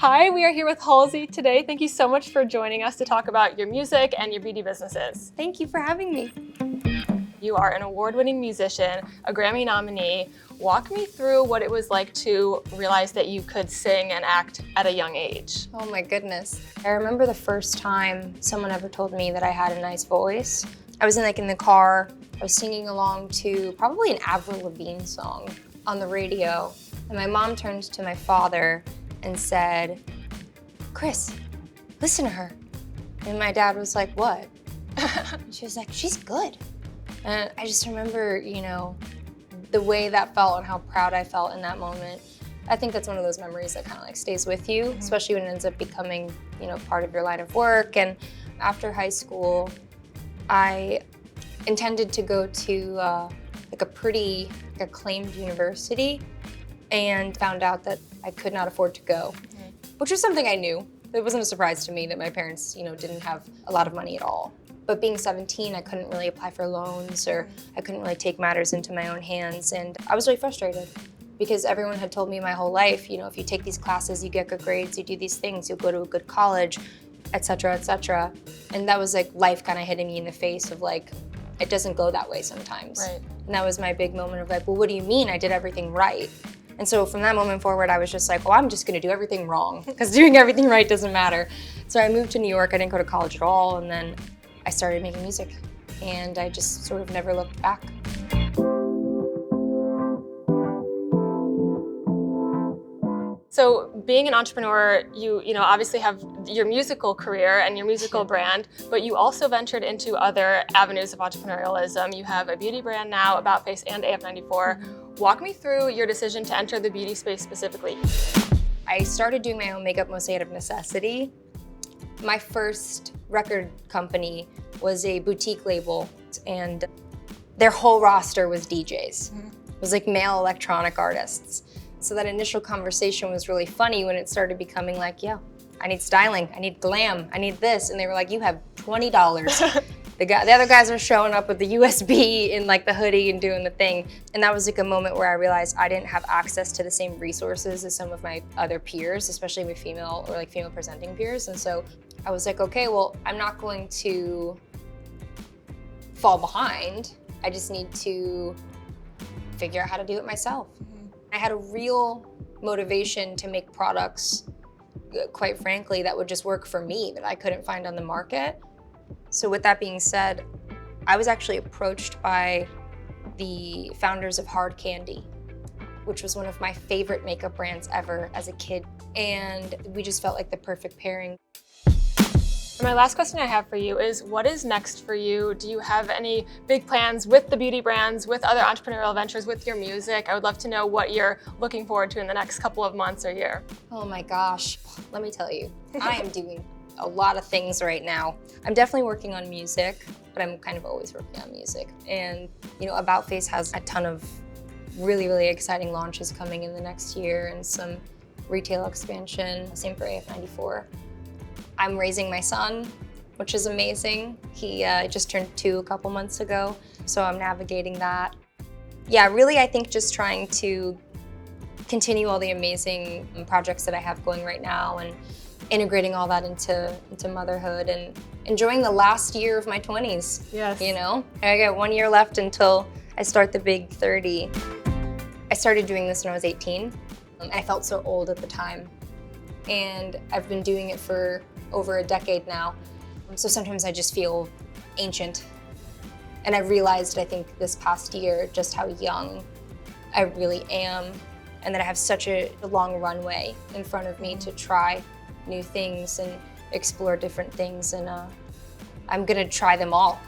Hi, we are here with Halsey today. Thank you so much for joining us to talk about your music and your beauty businesses. Thank you for having me. You are an award-winning musician, a Grammy nominee. Walk me through what it was like to realize that you could sing and act at a young age. Oh my goodness. I remember the first time someone ever told me that I had a nice voice. I was in the car, I was singing along to probably an Avril Lavigne song on the radio. And my mom turned to my father and said, "Chris, listen to her." And my dad was like, "What?" She was like, "She's good." And I just remember, the way that felt and how proud I felt in that moment. I think that's one of those memories that kind of stays with you, especially when it ends up becoming, part of your line of work. And after high school, I intended to go to a pretty acclaimed university and found out that I could not afford to go, which was something I knew. It wasn't a surprise to me that my parents, didn't have a lot of money at all. But being 17, I couldn't really apply for loans or I couldn't really take matters into my own hands. And I was really frustrated because everyone had told me my whole life, if you take these classes, you get good grades, you do these things, you'll go to a good college, et cetera, et cetera. And that was life kind of hitting me in the face of it doesn't go that way sometimes. Right. And that was my big moment of well, what do you mean? I did everything right. And so from that moment forward, I was just well, I'm just gonna do everything wrong because doing everything right doesn't matter. So I moved to New York, I didn't go to college at all, and then I started making music, and I just sort of never looked back. So being an entrepreneur, you obviously have your musical career and your musical brand, but you also ventured into other avenues of entrepreneurialism. You have a beauty brand now, About Face and AF94. Walk me through your decision to enter the beauty space specifically. I started doing my own makeup mostly out of necessity. My first record company was a boutique label, and their whole roster was DJs. It was male electronic artists. So that initial conversation was really funny when it started becoming yeah, I need styling, I need glam, I need this. And they were you have $20. The other guys are showing up with the USB in the hoodie and doing the thing. And that was a moment where I realized I didn't have access to the same resources as some of my other peers, especially my female or female presenting peers. And so I was okay, well, I'm not going to fall behind. I just need to figure out how to do it myself. I had a real motivation to make products, quite frankly, that would just work for me, that I couldn't find on the market. So with that being said, I was actually approached by the founders of Hard Candy, which was one of my favorite makeup brands ever as a kid. And we just felt like the perfect pairing. And my last question I have for you is, what is next for you? Do you have any big plans with the beauty brands, with other entrepreneurial ventures, with your music? I would love to know what you're looking forward to in the next couple of months or year. Oh my gosh, let me tell you, I am doing a lot of things right now. I'm definitely working on music, but I'm kind of always working on music. And About Face has a ton of really, really exciting launches coming in the next year and some retail expansion, same for AF94. I'm raising my son, which is amazing. He just turned 2 a couple months ago, so I'm navigating that. Yeah, really, I think just trying to continue all the amazing projects that I have going right now and integrating all that into motherhood and enjoying the last year of my 20s. Yes. I got 1 year left until I start the big 30. I started doing this when I was 18, and I felt so old at the time. And I've been doing it for over a decade now. So sometimes I just feel ancient. And I realized, I think this past year, just how young I really am, and that I have such a long runway in front of me to try new things and explore different things. And I'm gonna try them all.